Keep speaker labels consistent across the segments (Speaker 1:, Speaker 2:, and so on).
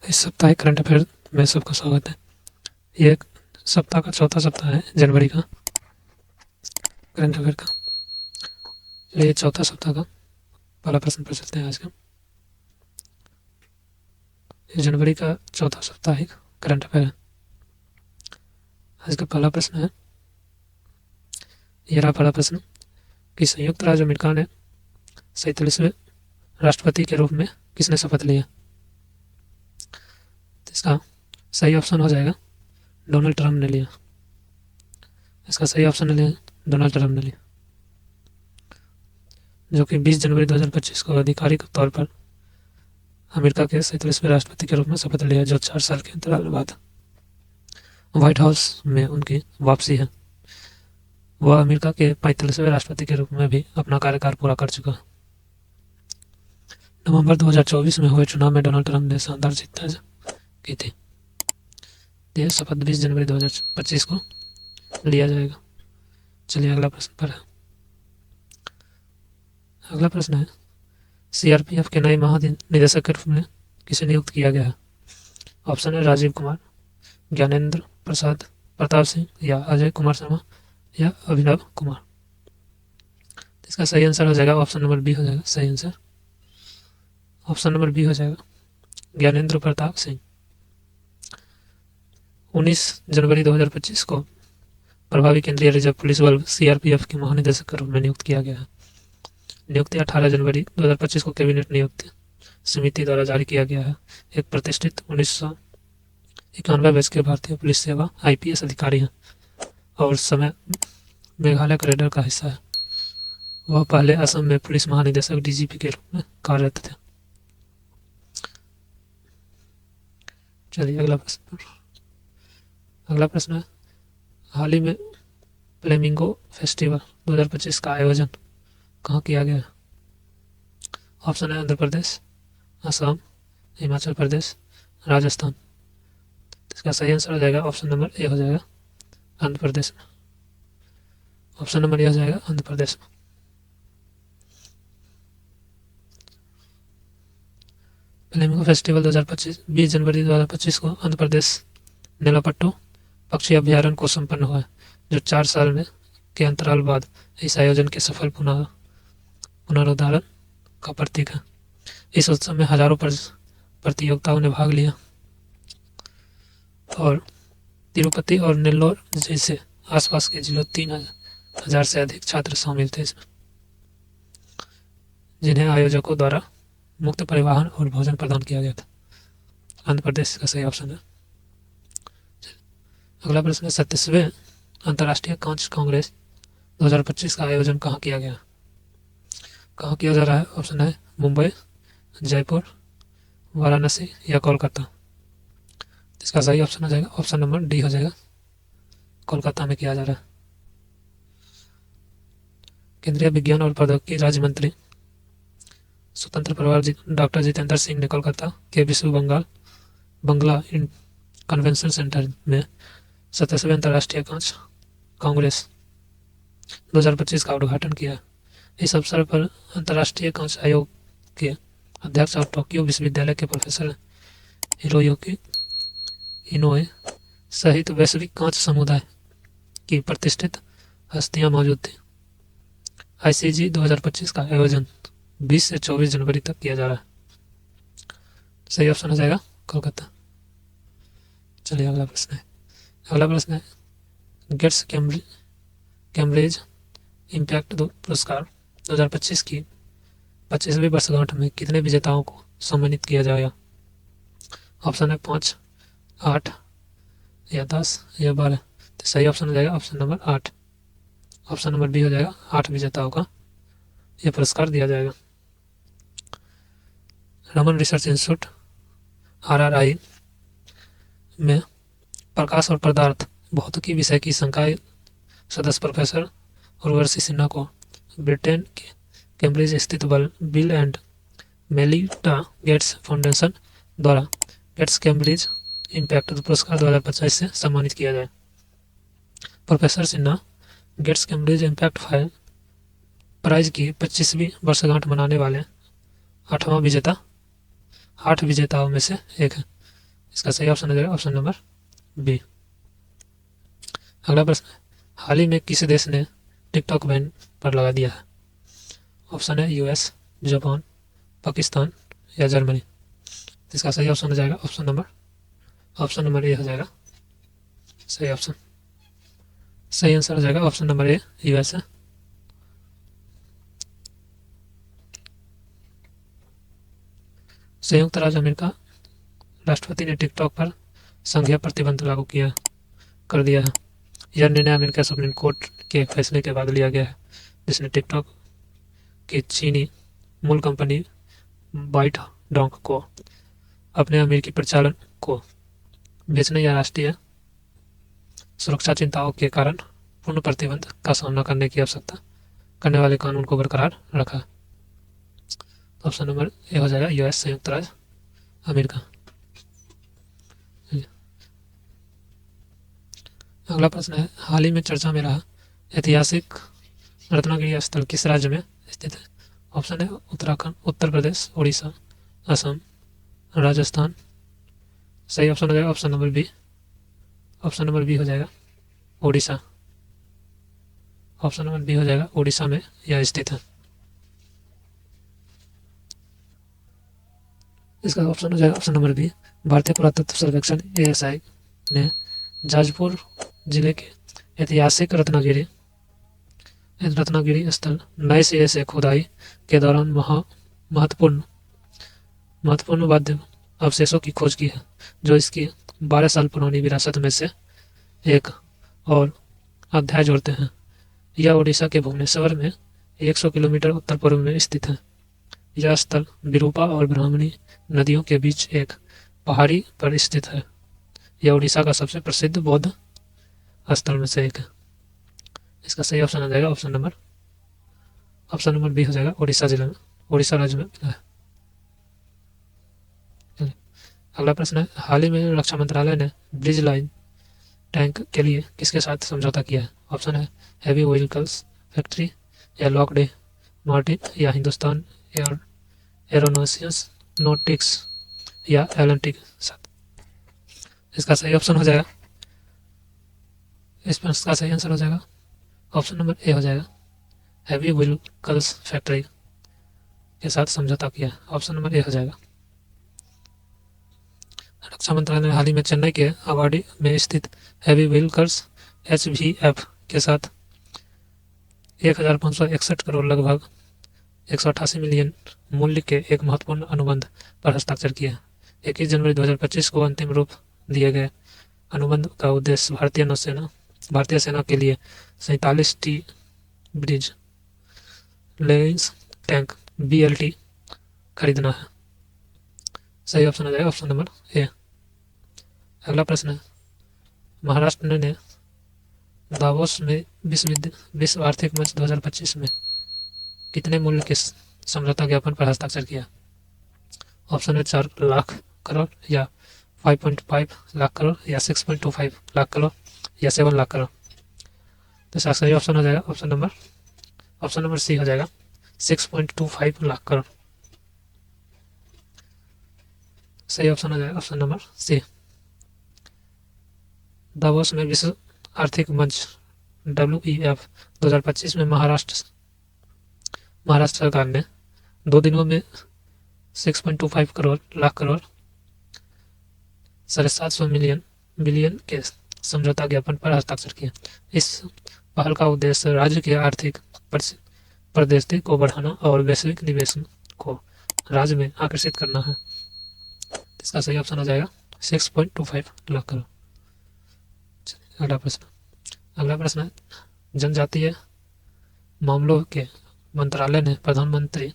Speaker 1: इस सप्ताह current affair में सबका स्वागत है। ये एक सप्ताह का चौथा सप्ताह है जनवरी का करंट अफेयर का। चलिए चौथा सप्ताह का पहला प्रश्न पर चलते हैं आज का। ये जनवरी का चौथा साप्ताहिक करंट अफेयर है। आज का पहला प्रश्न है, ये रहा पहला प्रश्न कि संयुक्त राज्य अमेरिका ने 47वें राष्ट्रपति के रूप में किसने शपथ लिया? इसका सही ऑप्शन हो जाएगा डोनाल्ड ट्रंप ने लिया। इसका सही ऑप्शन लिया डोनाल्ड ट्रंप ने लिया, जो कि 20 जनवरी 2025 को आधिकारिक तौर पर अमेरिका के 47वें राष्ट्रपति के रूप में शपथ लिया, जो 4 साल के अंतराल बाद व्हाइट हाउस में उनकी वापसी है। वह अमेरिका के 45वें राष्ट्रपति के रूप में भी अपना कार्यकाल पूरा कर चुका है। नवंबर 2024 में हुए चुनाव में डोनाल्ड ट्रंप ने शानदार जीत दर्ज की थी। यह शपथ 20 जनवरी 2025 को लिया जाएगा। चलिए अगला प्रश्न पर है। अगला प्रश्न है, सीआरपीएफ के नए महानिदेशक के रूप में किसे नियुक्त किया गया है? ऑप्शन है राजीव कुमार, ज्ञानेंद्र प्रसाद प्रताप सिंह, या अजय कुमार शर्मा, या अभिनव कुमार। इसका सही आंसर हो जाएगा ऑप्शन नंबर बी हो जाएगा सही आंसर। ऑप्शन नंबर बी हो जाएगा ज्ञानेंद्र प्रताप सिंह। 19 जनवरी 2025 को प्रभावी केंद्रीय रिजर्व पुलिस बल सीआरपीएफ के महानिदेशक के रूप में नियुक्त किया गया है। नियुक्ति 18 जनवरी 2025 को कैबिनेट नियुक्ति समिति द्वारा जारी किया गया है। एक प्रतिष्ठित 1991 बैच के भारतीय पुलिस सेवा आईपीएस अधिकारी हैं और उस समय मेघालय कैडर का हिस्सा है। वह पहले असम में पुलिस महानिदेशक डीजीपी के रूप में कार्यरत थे। चलिए अगला प्रश्न है, हाल ही में फ्लेमिंगो फेस्टिवल 2025 का आयोजन कहाँ किया गया? ऑप्शन है आंध्र प्रदेश, असम, हिमाचल प्रदेश, राजस्थान। इसका सही आंसर हो जाएगा ऑप्शन नंबर ए हो जाएगा आंध्र प्रदेश में। ऑप्शन नंबर ए हो जाएगा आंध्र प्रदेश में। फ्लेमिंगो फेस्टिवल 2025 20 जनवरी 2025 को आंध्र प्रदेश नेलापट्टू पक्षी अभ्यारण्य को संपन्न हुआ है, जो 4 साल में के अंतराल बाद इस आयोजन के सफल पुनरुद्धारण का प्रतीक है। इस उत्सव में हजारों प्रतियोगिताओं ने भाग लिया और तिरुपति और नेल्लोर जैसे आसपास के जिलों 3000 से अधिक छात्र शामिल थे इसमें, जिन्हें आयोजकों द्वारा मुक्त परिवहन और भोजन प्रदान किया गया था। आंध्र प्रदेश का सही ऑप्शन है। अगला प्रश्न है, 37वें अंतर्राष्ट्रीय कांच कांग्रेस 2025 का आयोजन कहाँ किया गया? कहाँ किया जा रहा है? ऑप्शन है मुंबई, जयपुर, वाराणसी, या कोलकाता। इसका सही ऑप्शन हो जाएगा ऑप्शन नंबर डी हो जाएगा कोलकाता में किया जा रहा है। केंद्रीय विज्ञान और प्रौद्योगिकी राज्य मंत्री स्वतंत्र प्रभार डॉक्टर जितेंद्र सिंह ने कोलकाता के विश्व बंगला कन्वेंशन सेंटर में 37वें अंतर्राष्ट्रीय कांच कांग्रेस 2025 का उद्घाटन किया। इस अवसर पर अंतर्राष्ट्रीय कांच आयोग के अध्यक्ष और टोक्यो विश्वविद्यालय के प्रोफेसर हिरोयुकी इनोए सहित वैश्विक कांच समुदाय की प्रतिष्ठित हस्तियां मौजूद थी। आईसीजी 2025 का आयोजन 20 से 24 जनवरी तक किया जा रहा है। सही ऑप्शन हो जाएगा कोलकाता। चलिए अगला प्रश्न है, गेट्स कैम्ब्रिज इम्पैक्ट पुरस्कार 2025 की 25वीं वर्षगांठ में कितने विजेताओं को सम्मानित किया जाएगा? ऑप्शन है 5, 8, या 10, या 12। तो सही ऑप्शन हो जाएगा option number 8। Option number B हो जाएगा 8 विजेताओं का यह पुरस्कार दिया जाएगा। रमन रिसर्च इंस्टीट्यूट RRI में प्रकाश और पदार्थ भौतिकी विषय की संकाय सदस्य प्रोफेसर उर्वशी सिन्हा को ब्रिटेन के कैम्ब्रिज स्थित Bill and Melinda Gates Foundation द्वारा गेट्स कैम्ब्रिज इम्पैक्ट पुरस्कार 2025 से सम्मानित किया जाए। Professor Sinha Gates Cambridge Impact Prize की 25वीं वर्षगांठ मनाने वाले 8 विजेताओं में से एक है। इसका सही ऑप्शन हो जाएगा ऑप्शन नंबर बी। अगला प्रश्न है, हाल ही में किस देश ने टिकटॉक बैन पर लगा दिया है? ऑप्शन है यूएस, जापान, पाकिस्तान या जर्मनी। इसका सही ऑप्शन हो जाएगा ऑप्शन नंबर ए हो जाएगा सही ऑप्शन। सही आंसर हो जाएगा ऑप्शन नंबर ए, यूएस है। संयुक्त राज्य अमेरिका राष्ट्रपति ने टिकटॉक पर संघीय प्रतिबंध लागू कर दिया है। यह निर्णय अमेरिका सुप्रीम कोर्ट के एक फैसले के बाद लिया गया है, जिसने टिकटॉक की चीनी मूल कंपनी बाइट डोंग को अपने अमेरिकी प्रचालन को बेचने या राष्ट्रीय सुरक्षा चिंताओं के कारण पूर्ण प्रतिबंध का सामना करने की आवश्यकता करने वाले कानून को बरकरार रखा। ऑप्शन नंबर ए हो जाएगा यूएस, संयुक्त राज्य अमेरिका। अगला प्रश्न है, हाल ही में चर्चा में रहा ऐतिहासिक रत्नागिरी स्थल किस राज्य में स्थित है? ऑप्शन है उत्तराखंड, उत्तर प्रदेश, उड़ीसा, असम, राजस्थान। सही ऑप्शन हो जाएगा option number B. Option number B हो जाएगा उड़ीसा। ऑप्शन नंबर बी हो जाएगा उड़ीसा में यह स्थित है। इसका ऑप्शन हो जाएगा ऑप्शन नंबर बी। भारतीय पुरातत्व सर्वेक्षण एएसआई ने जाजपुर जिले के ऐतिहासिक रत्नागिरी स्थल नए सिरे से खुदाई के दौरान महत्वपूर्ण वाद्य अवशेषों की खोज की है, जो इसकी 12 साल पुरानी विरासत में से एक और अध्याय जोड़ते हैं। यह उड़ीसा के भुवनेश्वर में 100 किलोमीटर उत्तर पूर्व में स्थित है। यह स्थल विरूपा और ब्राह्मणी नदियों के बीच एक पहाड़ी पर स्थित है। यह उड़ीसा का सबसे प्रसिद्ध बौद्ध स्थल में से एक है। इसका सही ऑप्शन आ जाएगा ऑप्शन नंबर बी हो जाएगा उड़ीसा जिले में, उड़ीसा राज्य में मिला है। अगला प्रश्न है, हाल ही में रक्षा मंत्रालय ने ब्रिज लाइन टैंक के लिए किसके साथ समझौता किया है? ऑप्शन है हैवी व्हीकल्स फैक्ट्री या लॉकहीड मार्टिन या हिंदुस्तान एरोनॉटिक्स या एल&टी के साथ। इसका सही ऑप्शन हो जाएगा, इसका सही आंसर हो जाएगा ऑप्शन नंबर ए हो जाएगा हैवी व्हीकल्स फैक्ट्री के साथ समझौता किया। ऑप्शन नंबर ए हो जाएगा। रक्षा मंत्रालय ने हाल ही में चेन्नई के आवाडी में स्थित हैवी व्हीकल्स HVF के साथ 1561 करोड़ लगभग 188 मिलियन मूल्य के एक महत्वपूर्ण अनुबंध पर हस्ताक्षर किया। 21 जनवरी 2025 को अंतिम रूप दिए गए अनुबंध का उद्देश्य भारतीय सेना के लिए 47 T bridge lens tank BLT खरीदना है। सही ऑप्शन आ जाएगा ऑप्शन नंबर ए। अगला प्रश्न है, महाराष्ट्र ने दावोस में विश्व आर्थिक मंच 2025 में कितने मूल्य के समझौता ज्ञापन पर हस्ताक्षर किया? ऑप्शन है 4 लाख करोड़ या 5.5 लाख करोड़ या 6.25 लाख करोड़ या 7 लाख करोड़। तो इसका सही ऑप्शन हो जाएगा ऑप्शन नंबर सी हो जाएगा 6.25 लाख करोड़। सही ऑप्शन हो जाएगा ऑप्शन नंबर सी। दावोस में विश्व आर्थिक मंच WEF 2025 में महाराष्ट्र सरकार ने 2 दिनों में 6.25 लाख करोड़ 750 बिलियन के समझौता ज्ञापन पर हस्ताक्षर किया। इस पहल का उद्देश्य राज्य के आर्थिक प्रदर्शन को बढ़ाना और वैश्विक निवेश को राज्य में आकर्षित करना है। इसका सही ऑप्शन हो जाएगा 6.25 लाख करोड़। अगला प्रश्न है, जनजातीय मामलों के मंत्रालय ने प्रधानमंत्री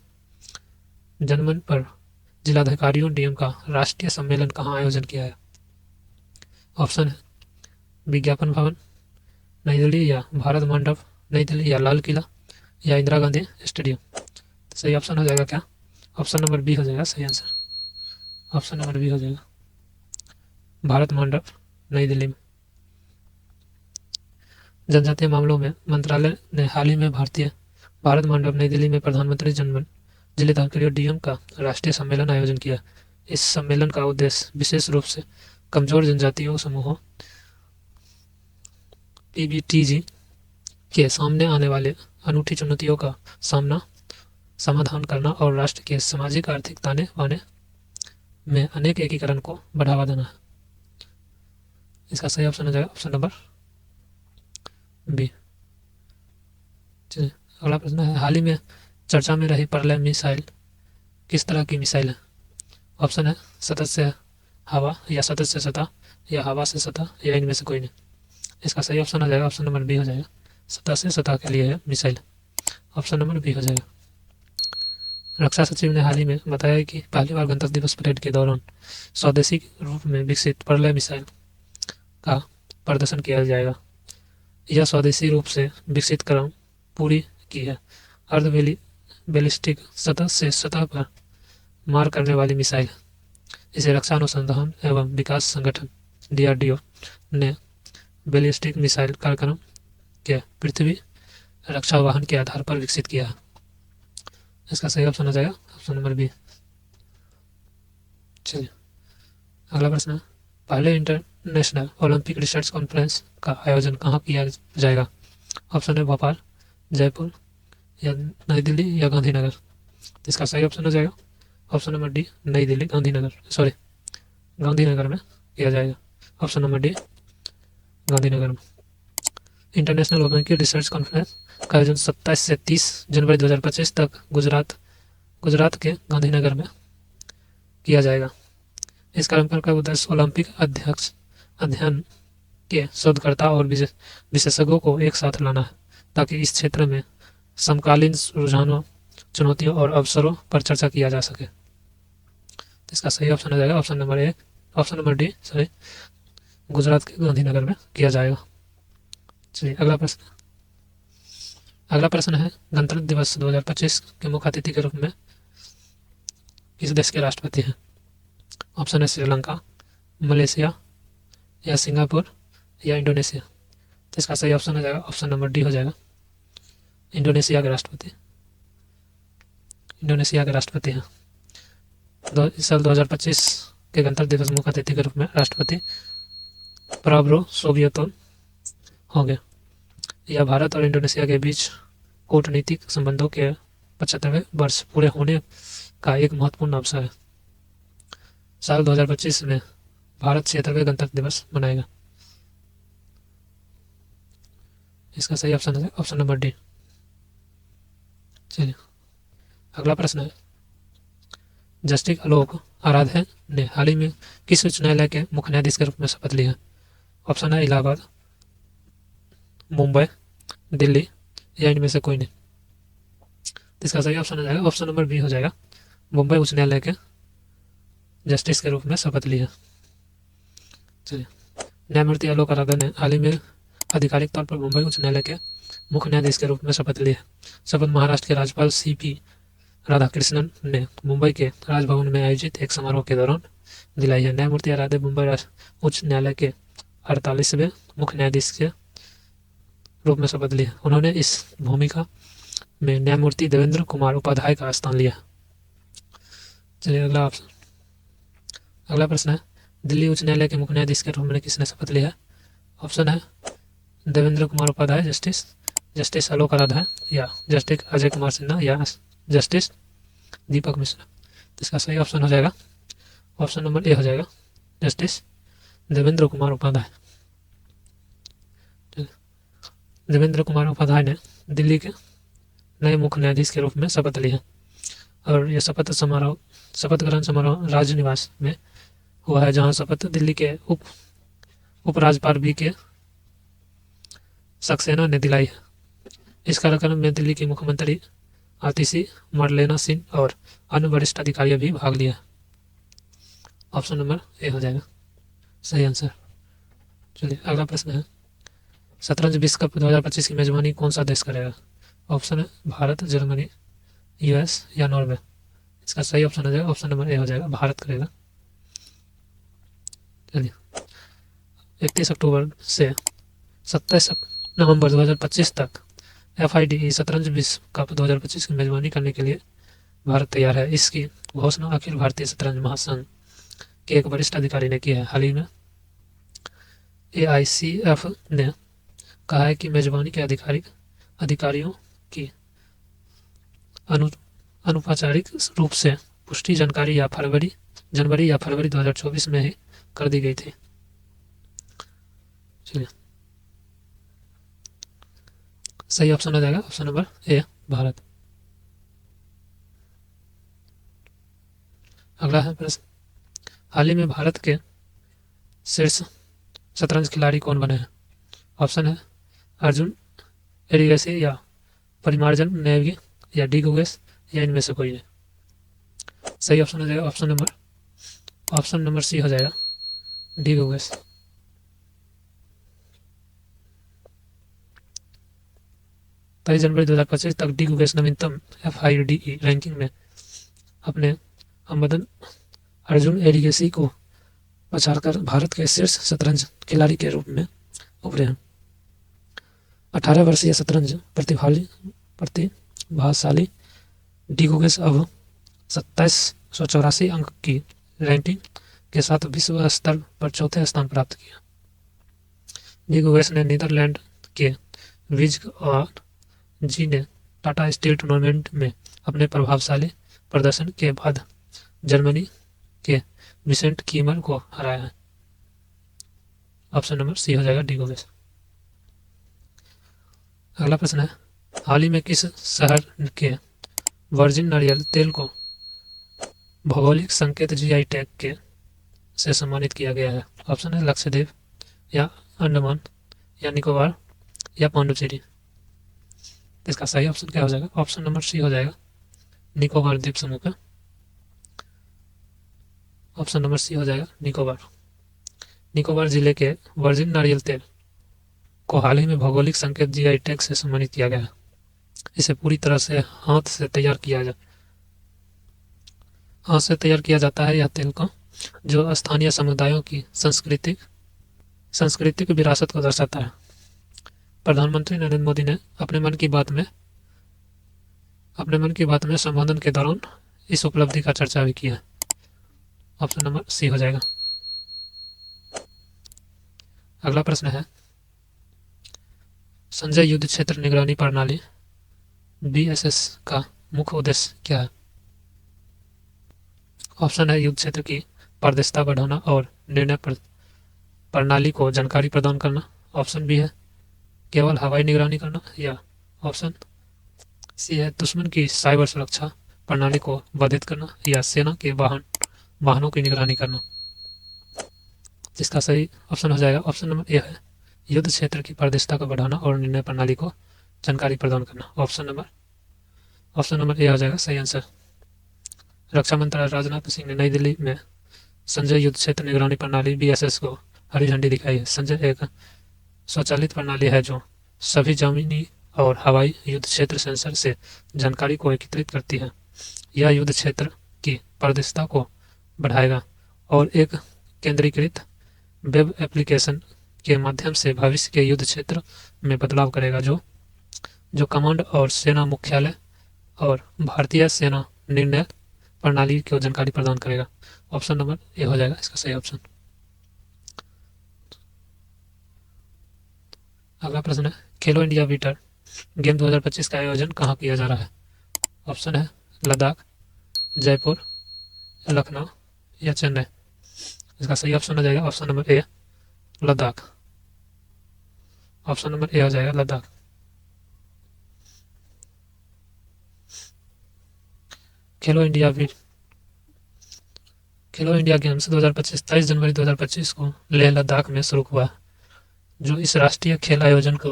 Speaker 1: जनमन पर जिलाधिकारियों डीएम का राष्ट्रीय सम्मेलन कहाँ आयोजन किया है? ऑप्शन है विज्ञापन भवन नई दिल्ली या भारत मंडप नई दिल्ली या लाल किला या इंदिरा गांधी स्टेडियम। तो सही ऑप्शन हो जाएगा क्या? ऑप्शन नंबर बी हो जाएगा सही आंसर। ऑप्शन नंबर बी हो जाएगा भारत मंडप नई दिल्ली में। जनजातीय मामलों में मंत्रालय ने हाल ही में भारत मंडप नई दिल्ली में प्रधानमंत्री जनमन जिलाधिकारियों डीएम का राष्ट्रीय सम्मेलन आयोजन किया। इस सम्मेलन का उद्देश्य विशेष रूप से कमजोर जनजातियों समूहों पीबीटीजी के सामने आने वाले अनूठी चुनौतियों का समाधान करना और राष्ट्र के सामाजिक आर्थिक ताने बाने में अनेक एकीकरण को बढ़ावा देना है। इसका सही ऑप्शन हो जाएगा ऑप्शन नंबर बी। चलिए अगला प्रश्न है, हाल ही में चर्चा में रही प्रलय मिसाइल किस तरह की मिसाइल है? ऑप्शन है सतह से हवा, या सतह से सतह, या हवा से सतह, या इनमें से कोई नहीं। इसका सही ऑप्शन हो जाएगा ऑप्शन नंबर बी हो जाएगा, सतह से सतह के लिए है मिसाइल। ऑप्शन नंबर बी हो जाएगा। रक्षा सचिव ने हाल ही में बताया कि पहली बार गणतंत्र दिवस परेड के दौरान स्वदेशी रूप में विकसित प्रलय मिसाइल का प्रदर्शन किया जाएगा। यह स्वदेशी रूप से विकसित क्रम पूरी की है अर्ध बैलिस्टिक सतह से सतह पर मार करने वाली मिसाइल। इसे रक्षा अनुसंधान एवं विकास संगठन DRDO ने बैलिस्टिक मिसाइल कार्यक्रम के पृथ्वी रक्षा वाहन के आधार पर विकसित किया है। इसका सही ऑप्शन हो जाएगा ऑप्शन नंबर बी। चलिए अगला प्रश्न है, पहले इंटरनेशनल ओलंपिक रिसर्च कॉन्फ्रेंस का आयोजन कहाँ किया जाएगा? ऑप्शन है भोपाल, जयपुर, या नई दिल्ली, या गांधीनगर। इसका सही ऑप्शन हो जाएगा ऑप्शन नंबर डी, नई दिल्ली, गांधीनगर में किया जाएगा। ऑप्शन नंबर डी, गांधीनगर में। इंटरनेशनल ओलंपिक रिसर्च कॉन्फ्रेंस का आयोजन 27 से 30 जनवरी 2025 तक गुजरात के गांधीनगर में किया जाएगा। इस कार्यक्रम का उद्देश्य ओलंपिक अध्ययन के शोधकर्ता और विशेषज्ञों को एक साथ लाना है ताकि इस क्षेत्र में समकालीन रुझानों, चुनौतियों और अवसरों पर चर्चा किया जा सके। तो इसका सही ऑप्शन हो जाएगा ऑप्शन नंबर डी, गुजरात के गांधीनगर में किया जाएगा। चलिए अगला प्रश्न है, गणतंत्र दिवस 2025 के मुख्य अतिथि के रूप में किस देश के राष्ट्रपति हैं? ऑप्शन है श्रीलंका, मलेशिया, या सिंगापुर, या इंडोनेशिया। तो इसका सही ऑप्शन हो जाएगा ऑप्शन नंबर डी हो जाएगा, इंडोनेशिया के राष्ट्रपति हैं। इस साल 2025 के गणतंत्र दिवस मुख्य अतिथि के रूप में राष्ट्रपति प्राबोव सुबियांतो होंगे। यह भारत और इंडोनेशिया के बीच कूटनीतिक संबंधों के 75वें वर्ष पूरे होने का एक महत्वपूर्ण अवसर है। साल 2025 में भारत 76वें गणतंत्र दिवस मनाएगा। इसका सही ऑप्शन है ऑप्शन नंबर डी। चलिए अगला प्रश्न है, जस्टिस आलोक आराधे ने हाल ही में किस उच्च न्यायालय के मुख्य न्यायाधीश के रूप में शपथ ली है? ऑप्शन है इलाहाबाद, मुंबई, दिल्ली, या इनमें से कोई नहीं। तो इसका सही ऑप्शन हो जाएगा ऑप्शन नंबर बी हो जाएगा, मुंबई उच्च न्यायालय के जस्टिस के रूप में शपथ ली है। चलिए न्यायमूर्ति आलोक आराधे ने हाल ही में आधिकारिक तौर पर मुंबई उच्च न्यायालय के मुख्य न्यायाधीश के रूप में शपथ ली है। शपथ महाराष्ट्र के राज्यपाल CP राधाकृष्णन ने मुंबई के राजभवन में आयोजित एक समारोह के दौरान दिलाई है। न्यायमूर्ति आराधे मुंबई उच्च न्यायालय के 48वें मुख्य न्यायाधीश के रूप में शपथ ली है। उन्होंने इस भूमिका में न्यायमूर्ति देवेंद्र कुमार उपाध्याय का स्थान लिया। चलिए अगला प्रश्न है, दिल्ली उच्च न्यायालय के मुख्य न्यायाधीश के रूप में किसने शपथ लिया? ऑप्शन है देवेंद्र कुमार उपाध्याय, जस्टिस आलोक आराधे, या जस्टिस अजय कुमार सिन्हा, या जस्टिस दीपक मिश्रा। तो इसका सही ऑप्शन हो जाएगा ऑप्शन नंबर ए हो जाएगा, जस्टिस देवेंद्र कुमार उपाध्याय। देवेंद्र कुमार उपाध्याय ने दिल्ली के नए मुख्य न्यायाधीश के रूप में शपथ ली है और यह शपथ ग्रहण समारोह राजनिवास में हुआ है, जहां शपथ दिल्ली के उपराज्यपाल VK सक्सेना ने दिलाई है। इस कार्यक्रम में दिल्ली की मुख्यमंत्री आतिशी मरलेना सिंह और अन्य वरिष्ठ अधिकारियों भी भाग लिया। ऑप्शन नंबर ए हो जाएगा सही आंसर। चलिए अगला प्रश्न है, शतरंज विश्व कप 2025 की मेजबानी कौन सा देश करेगा? ऑप्शन है भारत, जर्मनी, US, या नॉर्वे। इसका सही ऑप्शन हो जाएगा ऑप्शन नंबर ए हो जाएगा, भारत करेगा। चलिए 31 अक्टूबर से 27 नवंबर 2025 तक FIDE शतरंज विश्व कप 2025 की मेजबानी करने के लिए भारत तैयार है। इसकी घोषणा अखिल भारतीय शतरंज महासंघ के एक वरिष्ठ अधिकारी ने की है। हाल ही में AICF ने कहा है कि मेजबानी के अधिकारियों की अनौपचारिक रूप से पुष्टि जनवरी या फरवरी 2024 में ही कर दी गई थी। चलिए, सही ऑप्शन हो जाएगा ऑप्शन नंबर ए, भारत। अगला है प्रश्न, हाल ही में भारत के शीर्ष शतरंज खिलाड़ी कौन बने हैं? ऑप्शन है अर्जुन एरिगेसी या परिमार्जन नेगी या डी गुगेस या इनमें से कोई है। सही ऑप्शन हो जाएगा ऑप्शन नंबर सी हो जाएगा, डी गुगेस। तेईस जनवरी 2025 तक डी गुगेस नवीनतम FIDE रैंकिंग में अपने हमदन अर्जुन एरिगेसी को पछाड़कर भारत के शीर्ष शतरंज खिलाड़ी के रूप में उभरे हैं। 18 वर्षीय शतरंज प्रतिभाशाली डी गुगेस अब 2784 अंक की रैंकिंग के साथ विश्व स्तर पर चौथे स्थान प्राप्त किया। डी गुगेस ने नीदरलैंड के विज और जी ने टाटा स्टील टूर्नामेंट में अपने प्रभावशाली प्रदर्शन के बाद जर्मनी के विसेंट कीमर को हराया है। ऑप्शन नंबर सी हो जाएगा, डी गुगेस। अगला प्रश्न है, हाल ही में किस शहर के वर्जिन नारियल तेल को भौगोलिक संकेत GI टैग के से सम्मानित किया गया है? ऑप्शन है लक्षद्वीप या अंडमान या निकोबार या पांडुचेरी। इसका सही ऑप्शन क्या हो जाएगा? ऑप्शन नंबर सी हो जाएगा, निकोबार द्वीप समूह का। ऑप्शन नंबर सी हो जाएगा, निकोबार जिले के वर्जिन नारियल तेल को हाल ही में भौगोलिक संकेत GI टैग से सम्मानित किया गया है। इसे पूरी तरह से हाथ से तैयार किया जाता है। यह तेल को जो स्थानीय समुदायों की सांस्कृतिक विरासत को दर्शाता है। प्रधानमंत्री नरेंद्र मोदी ने अपने मन की बात में संबोधन के दौरान इस उपलब्धि का चर्चा भी किया है। ऑप्शन नंबर सी हो जाएगा। अगला प्रश्न है, संजय युद्ध क्षेत्र निगरानी प्रणाली BSS का मुख्य उद्देश्य क्या है? ऑप्शन है युद्ध क्षेत्र की पारदर्शिता बढ़ाना और निर्णय प्रणाली को जानकारी प्रदान करना। ऑप्शन बी है केवल हवाई निगरानी करना, या ऑप्शन सी है दुश्मन की साइबर सुरक्षा प्रणाली को बाधित करना, या सेना के वाहनों की निगरानी करना। जिसका सही ऑप्शन हो जाएगा ऑप्शन नंबर ए है, युद्ध क्षेत्र की पारदर्शिता को बढ़ाना और निर्णय प्रणाली को जानकारी प्रदान करना। ऑप्शन नंबर ए हो जाएगा सही आंसर। रक्षा मंत्री राजनाथ सिंह ने नई दिल्ली में संजय युद्ध क्षेत्र निगरानी प्रणाली BSS को हरी झंडी दिखाई है। संजय एक स्वचालित प्रणाली है जो सभी जमीनी और हवाई युद्ध क्षेत्र सेंसर से जानकारी को एकत्रित करती है। यह युद्ध क्षेत्र की पारदर्शिता को बढ़ाएगा और एक केंद्रीकृत वेब एप्लीकेशन के माध्यम से भविष्य के युद्ध क्षेत्र में बदलाव करेगा जो कमांड और सेना मुख्यालय और भारतीय सेना निर्णय प्रणाली को जानकारी प्रदान करेगा। ऑप्शन नंबर ए हो जाएगा इसका सही ऑप्शन। अगला प्रश्न है, खेलो इंडिया विंटर गेम 2025 का आयोजन कहाँ किया जा रहा है? ऑप्शन है लद्दाख, जयपुर, लखनऊ या चेन्नई। इसका सही ऑप्शन हो जाएगा option number A, Ladakh. Option number A हो जाएगा लद्दाख। खेलो इंडिया गेम्स 2025 23 जनवरी 2025 को लेह लद्दाख में शुरू हुआ, जो इस राष्ट्रीय खेल आयोजन का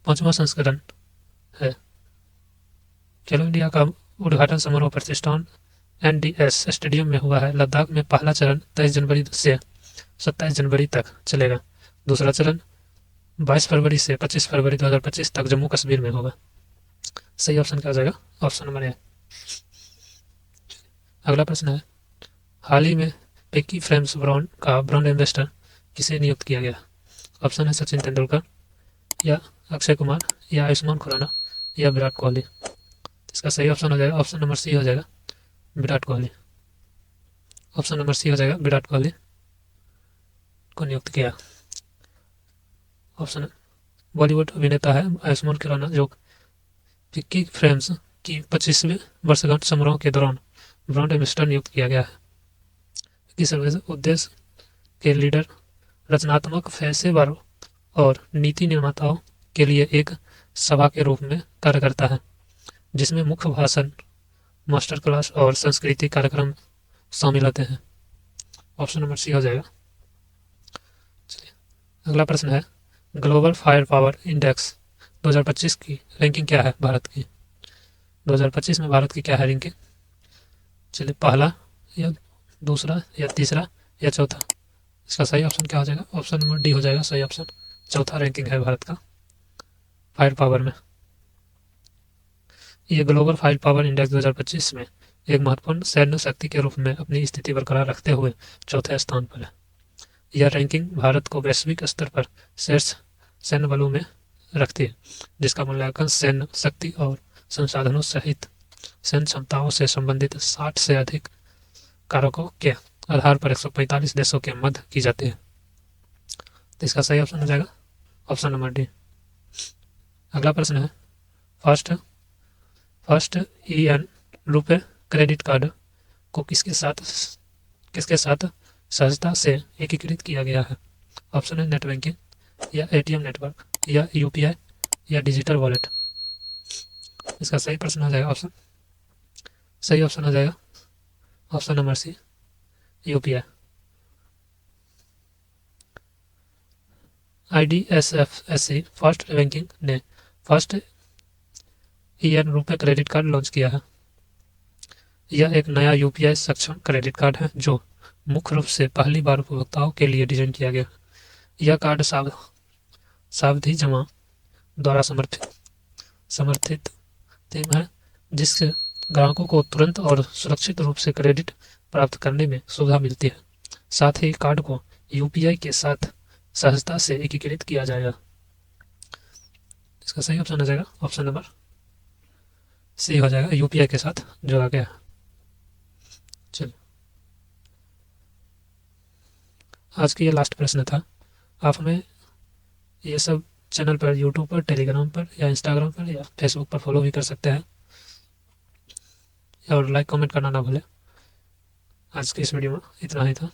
Speaker 1: 5वां संस्करण है। खेलो इंडिया का उद्घाटन समारोह प्रतिष्ठान NDS स्टेडियम में हुआ है। लद्दाख में पहला चरण 23 जनवरी से 27 जनवरी तक चलेगा। दूसरा चरण 22 फरवरी से 25 फरवरी 2025 तक जम्मू कश्मीर में होगा। सही ऑप्शन क्या हो जाएगा? Option number A. अगला प्रश्न है, हाल ही में पिकी फ्रेम्स ब्रांड का ब्रांड एम्बेसडर किसे नियुक्त किया गया? ऑप्शन है सचिन तेंदुलकर, या अक्षय कुमार, या आयुष्मान खुराना, या विराट कोहली। इसका सही ऑप्शन हो जाएगा ऑप्शन नंबर सी हो जाएगा, Virat Kohli. Option number C हो जाएगा, विराट कोहली को नियुक्त किया। ऑप्शन है बॉलीवुड अभिनेता है आयुष्मान खुराना जो विक्की फ्रेम्स की 25वीं वर्षगांठ समारोह के दौरान ब्रांड एम्बेसडर नियुक्त किया गया है। विक्की सर्विस उद्देश्य के लीडर रचनात्मक पेशेवरों और नीति निर्माताओं के लिए एक सभा के रूप में कार्य करता है जिसमें मुख्य भाषण, मास्टर क्लास और सांस्कृतिक कार्यक्रम शामिल होते हैं। ऑप्शन नंबर सी हो जाएगा। चलिए अगला प्रश्न है ग्लोबल फायर पावर इंडेक्स 2025 की रैंकिंग क्या है भारत की। 2025 में भारत की क्या है रैंकिंग। चलिए पहला या दूसरा या तीसरा या चौथा, इसका सही ऑप्शन क्या हो जाएगा। ऑप्शन नंबर डी हो जाएगा सही ऑप्शन। चौथा रैंकिंग है भारत का फायर पावर में। ये ग्लोबल फायर पावर इंडेक्स 2025 में एक महत्वपूर्ण सैन्य शक्ति के रूप में अपनी स्थिति बरकरार रखते हुए चौथे स्थान पर है। यह रैंकिंग भारत को वैश्विक स्तर पर शीर्ष सैन्य बलों में रखती है जिसका मूल्यांकन सैन्य शक्ति और संसाधनों सहित सैन्य क्षमताओं से संबंधित 60 से अधिक कारकों के आधार पर 145 देशों के मध्य की जाती है। तो इसका सही ऑप्शन हो जाएगा ऑप्शन नंबर डी। अगला प्रश्न है फर्स्ट EN रुपए क्रेडिट कार्ड को किसके साथ सहजता से एकीकृत किया गया है। ऑप्शन है नेट बैंकिंग या ATM नेटवर्क या UPI या डिजिटल वॉलेट। इसका सही प्रश्न हो जाएगा ऑप्शन सही ऑप्शन हो जाएगा option number C UPI। IDFC first banking ने फर्स्ट EN रुपए क्रेडिट कार्ड लॉन्च किया है। यह एक नया UPI सक्षम क्रेडिट कार्ड है जो मुख्य रूप से पहली बार उपभोक्ताओं के लिए डिजाइन किया गया। यह कार्ड सावधि जमा द्वारा समर्थित थीम है जिससे ग्राहकों को तुरंत और सुरक्षित रूप से क्रेडिट प्राप्त करने में सुविधा मिलती है। साथ ही कार्ड को UPI के साथ सहजता से एकीकृत किया जाएगा। इसका सही ऑप्शन हो जाएगा ऑप्शन नंबर सी हो जाएगा UPI के साथ जोड़ा गया। चलिए आज की ये लास्ट प्रश्न था। आप हमें ये सब चैनल पर यूट्यूब पर, टेलीग्राम पर या इंस्टाग्राम पर या फेसबुक पर फॉलो भी कर सकते हैं और लाइक कमेंट करना ना भूलें। आज की इस वीडियो में इतना ही था।